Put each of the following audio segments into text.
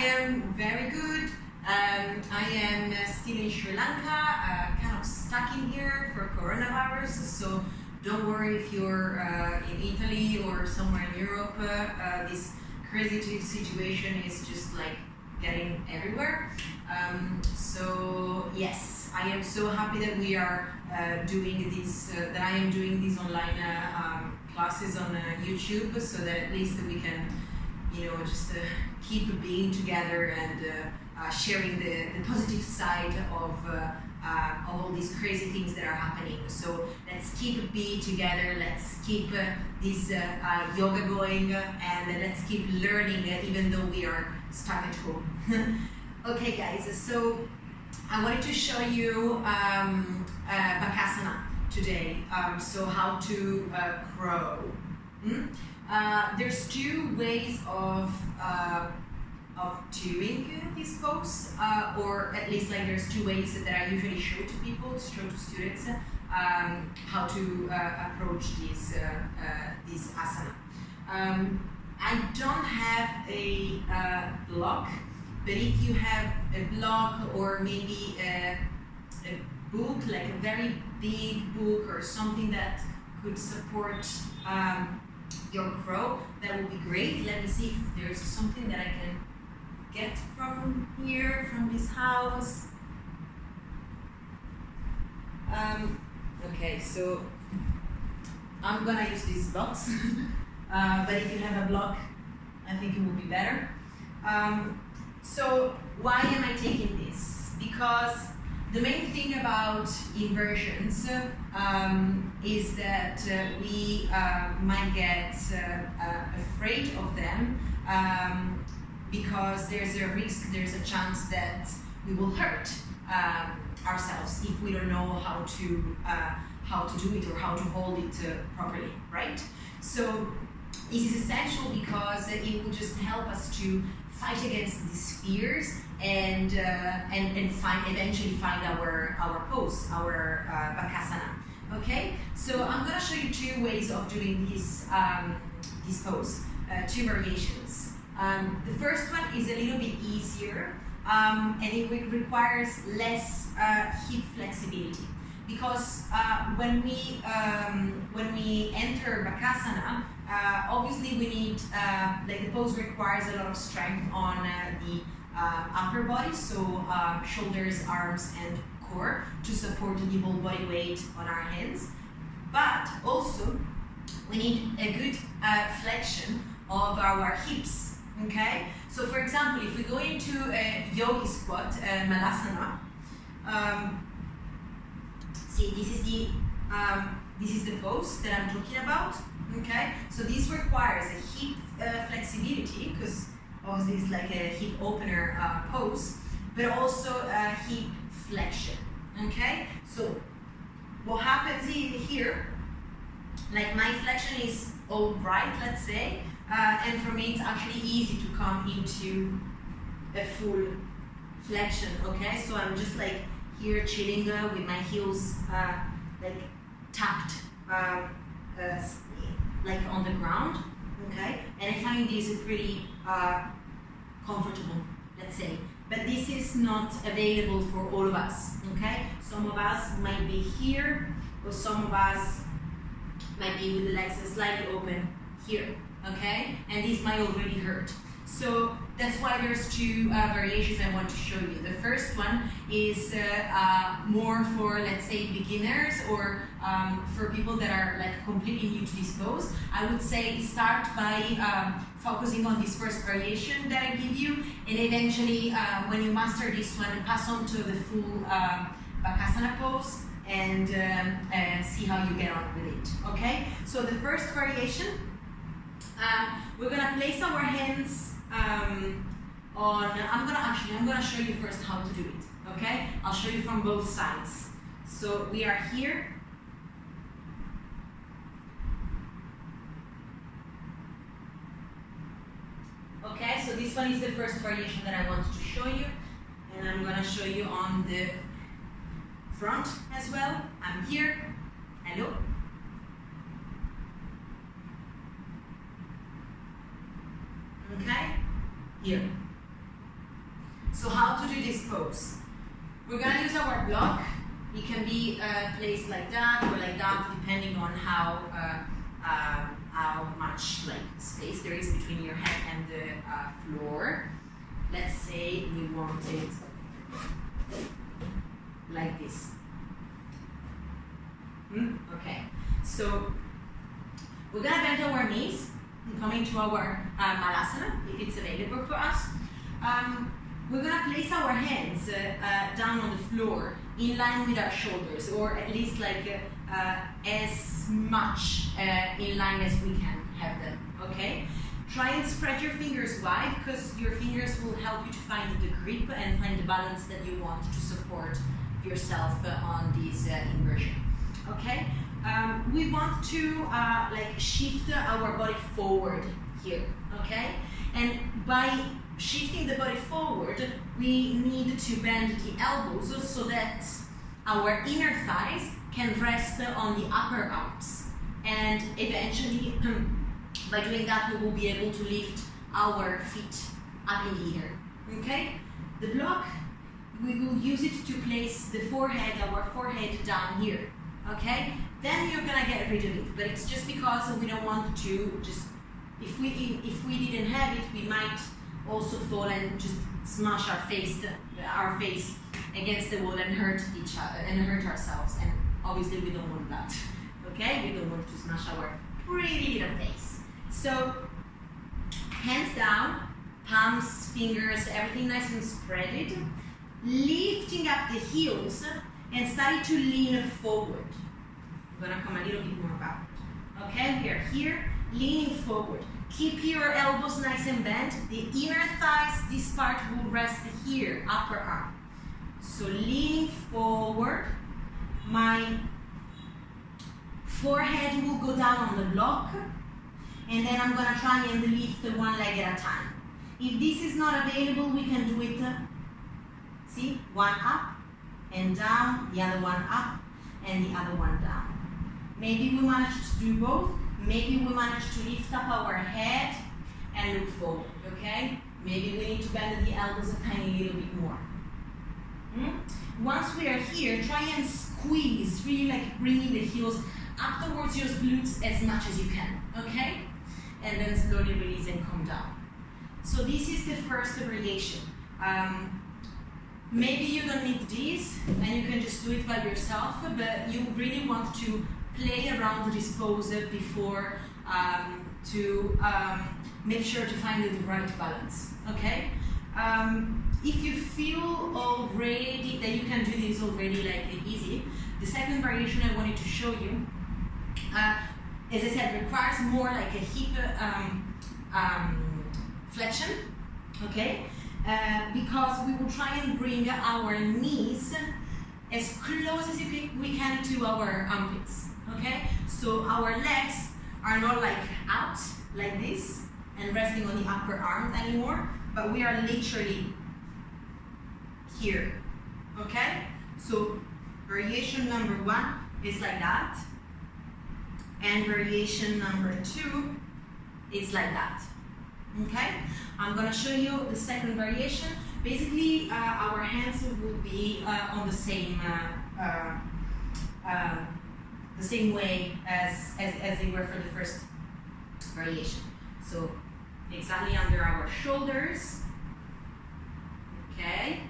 am very good. I am still in Sri Lanka, kind of stuck in here for coronavirus, so don't worry if you're in Italy or somewhere in Europe. This crazy situation is just like getting everywhere. So yes, I am so happy that we are doing this, that I am doing these online classes on YouTube, so that at least we can, you know, just keep being together and sharing the positive side of all these crazy things that are happening. So let's keep being together, let's keep this yoga going, and let's keep learning even though we are stuck at home. Okay guys, so I wanted to show you Bakasana today, so how to crow. There's two ways of doing this pose, or at least like there's two ways that I usually show to people, show to students, how to approach this asana. I don't have a block, but if you have a block or maybe a book, like a very big book or something that could support your crow, that would be great. Let me see if there's something that I can get from here, from this house. Okay, so I'm gonna use this box, but if you have a block, I think it would be better. So why am I taking this? Because the main thing about inversions is that we might get afraid of them because there's a risk, there's a chance that we will hurt ourselves if we don't know how to do it or how to hold it properly, right? So this is essential because it will just help us to fight against these fears and eventually find our pose, our Bakasana. Okay, so I'm gonna show you two ways of doing this pose, two variations. The first one is a little bit easier, and it requires less hip flexibility, because when we enter Bakasana, obviously we need, like the pose requires a lot of strength on the upper body, so shoulders, arms, and core to support the whole body weight on our hands. But also we need a good flexion of our hips. Okay, so for example, if we go into a yogi squat, Malasana, see, this is the pose that I'm talking about. Okay, so this requires a hip flexibility, because obviously it's like a hip opener pose, but also a hip flexion. Okay, so what happens here, like my flexion is all right, let's say, and for me it's actually easy to come into a full flexion. Okay, so I'm just like here chilling with my heels like tapped like on the ground. Okay, and I find this pretty comfortable, let's say, but this is not available for all of us. Okay, some of us might be here, or some of us might be with the legs slightly open here. Okay, and this might already hurt. So that's why there's two variations I want to show you. The first one is more for, let's say, beginners, or for people that are like completely new to this pose. I would say start by focusing on this first variation that I give you, and eventually when you master this one, pass on to the full Bakasana pose and see how you get on with it. Okay, so the first variation, we're gonna place our hands on, I'm gonna show you first how to do it, okay? I'll show you from both sides. So we are here. Okay, so this one is the first variation that I wanted to show you, and I'm gonna show you on the front as well. I'm here, hello. Okay, here. So how to do this pose? We're gonna use our block. It can be placed like that or like that, depending on how much like space there is between your head and the floor. Let's say we want it like this. Okay, so we're gonna bend our knees and come into our Bakasana, if it's available for us. We're gonna place our hands down on the floor in line with our shoulders, or at least like as much in line as we can have them, okay? Try and spread your fingers wide, because your fingers will help you to find the grip and find the balance that you want to support yourself on this inversion, okay? We want to like shift our body forward here, okay? And by shifting the body forward, we need to bend the elbows so that our inner thighs can rest on the upper arms. And eventually, by doing that, we will be able to lift our feet up in the air, okay? The block, we will use it to place the forehead, our forehead down here, okay? Then you're gonna get rid of it, but it's just because we don't want to just, if we didn't have it, we might also fall and just smash our face against the wall and hurt each other and hurt ourselves. And obviously we don't want that, okay? We don't want to smash our pretty little face. So hands down, palms, fingers, everything nice and spreaded. Lifting up the heels and starting to lean forward. I'm gonna come a little bit more backward. Okay, we are here, leaning forward. Keep your elbows nice and bent. The inner thighs, this part will rest here, upper arm. So leaning forward, my forehead will go down on the block, and then I'm gonna try and lift one leg at a time. If this is not available, we can do it, see, one up and down, the other one up and the other one down. Maybe we manage to do both. Maybe we manage to lift up our head and look forward, okay? Maybe we need to bend the elbows a tiny little bit more. Once we are here, try and squeeze, really like bringing the heels up towards your glutes as much as you can, okay? And then slowly release and come down. So this is the first variation. Maybe you don't need this, and you can just do it by yourself, but you really want to play around this pose before to make sure to find the right balance, okay? If you feel already that you can do this already like easy, the second variation I wanted to show you, as I said, requires more like a hip flexion, okay? Because we will try and bring our knees as close as we can to our armpits. Okay, so our legs are not like out like this and resting on the upper arm anymore, but we are literally here. Okay, so variation number one is like that, and variation number two is like that. Okay, I'm gonna show you the second variation. Basically, our hands will be on the same way as they were for the first variation. So exactly under our shoulders. Okay.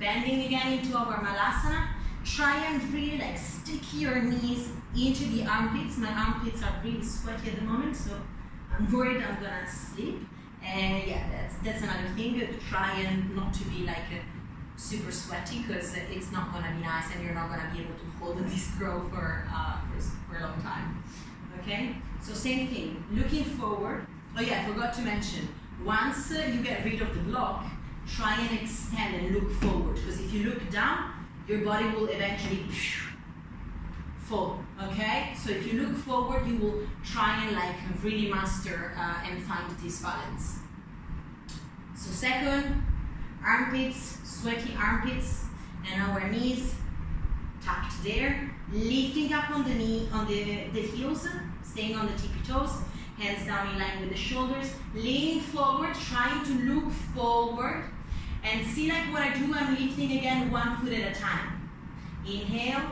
Bending again into our Bakasana. Try and really like stick your knees into the armpits. My armpits are really sweaty at the moment, so I'm worried I'm gonna sleep. And yeah, that's another thing. Try and not to be like super sweaty, because it's not gonna be nice and you're not gonna be able to hold this growth for a long time. Okay, so same thing, looking forward. Oh yeah, I forgot to mention, once you get rid of the block, try and extend and look forward, because if you look down, your body will eventually fall, okay? So if you look forward, you will try and like really master and find this balance. So second, armpits, sweaty armpits, and our knees tucked there, lifting up on the knee, on the heels, staying on the tippy toes, hands down in line with the shoulders, leaning forward, trying to look forward, and see like what I do, I'm lifting again 1 foot at a time. Inhale,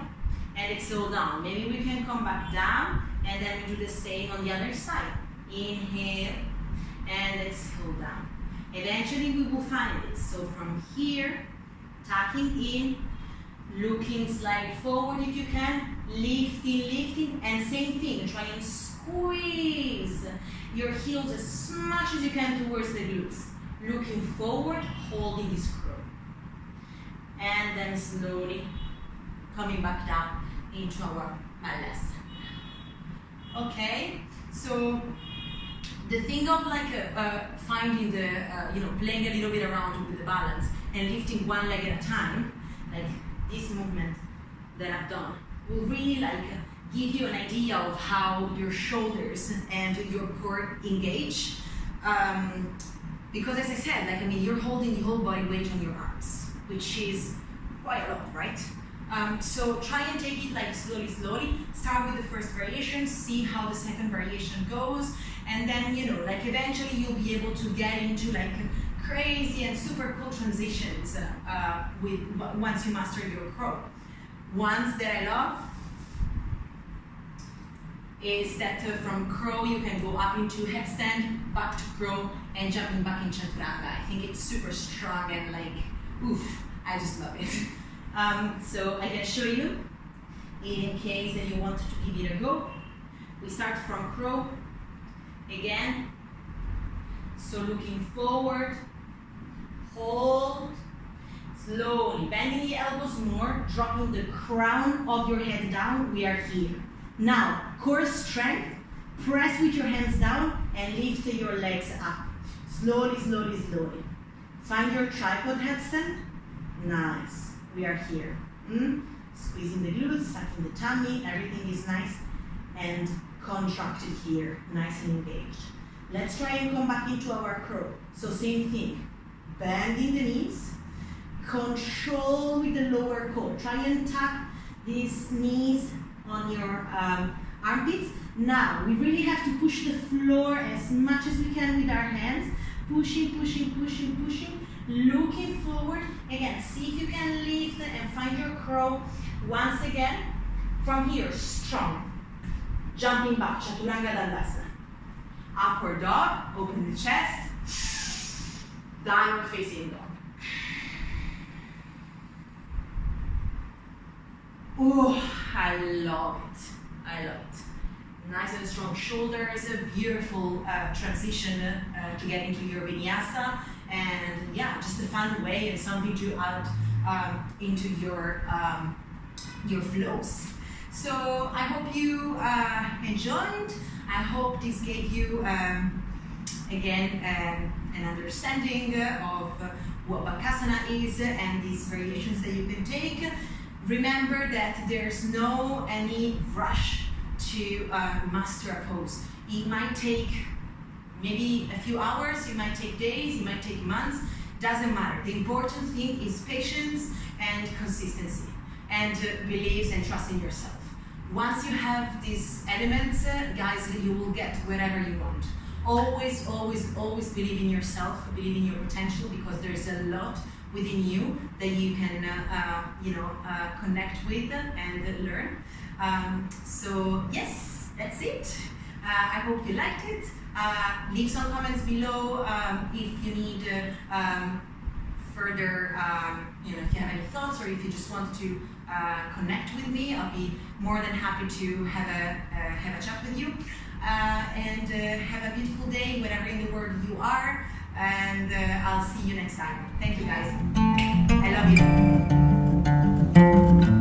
and exhale down. Maybe we can come back down, and then we do the same on the other side. Inhale, and exhale down. Eventually we will find it. So from here, tucking in, looking slightly forward if you can, lifting, and same thing, try and squeeze your heels as much as you can towards the glutes. Looking forward, holding this crow. And then slowly coming back down into our Bakasana. Okay, so the thing of like finding the, playing a little bit around with the balance and lifting one leg at a time, like this movement that I've done, will really like give you an idea of how your shoulders and your core engage. Because as I said, like, I mean, you're holding the whole body weight on your arms, which is quite a lot, right? So try and take it like slowly. Start with the first variation, see how the second variation goes, and then, like eventually you'll be able to get into like crazy and super cool transitions once you master your crow. Ones that I love is that from crow you can go up into headstand, back to crow, and jumping back in chaturanga. I think it's super strong and like, oof, I just love it. So I can show you, in case that you want to give it a go. We start from crow, again, so looking forward, hold, slowly, bending the elbows more, dropping the crown of your head down, we are here. Now, core strength, press with your hands down and lift your legs up. Slowly. Find your tripod headstand, nice, we are here. Squeezing the glutes, sucking the tummy, everything is nice and contracted here, nice and engaged. Let's try and come back into our crow. So same thing, bending the knees, control with the lower core. Try and tuck these knees on your armpits. Now, we really have to push the floor as much as we can with our hands. Pushing, looking forward. Again, see if you can lift and find your crow. Once again, from here, strong. Jumping back, chaturanga dandasana. Upward dog, open the chest. Downward facing dog. Oh, I love it. Nice and strong shoulders, a beautiful transition to get into your vinyasa, and yeah, just a fun way and something to add into your flows. So I hope you enjoyed. I hope this gave you again an understanding of what Bakasana is and these variations that you can take. Remember that there's no any rush to master a pose. It might take maybe a few hours, it might take days, it might take months, doesn't matter. The important thing is patience and consistency and beliefs and trust in yourself. Once you have these elements, guys, you will get wherever you want. Always believe in yourself, believe in your potential, because there's a lot within you that you can connect with and learn. So yes, that's it. I hope you liked it. Leave some comments below if you need further, if you have any thoughts, or if you just want to connect with me. I'll be more than happy to have a chat with you. And have a beautiful day wherever in the world you are. And I'll see you next time. Thank you, guys. I love you.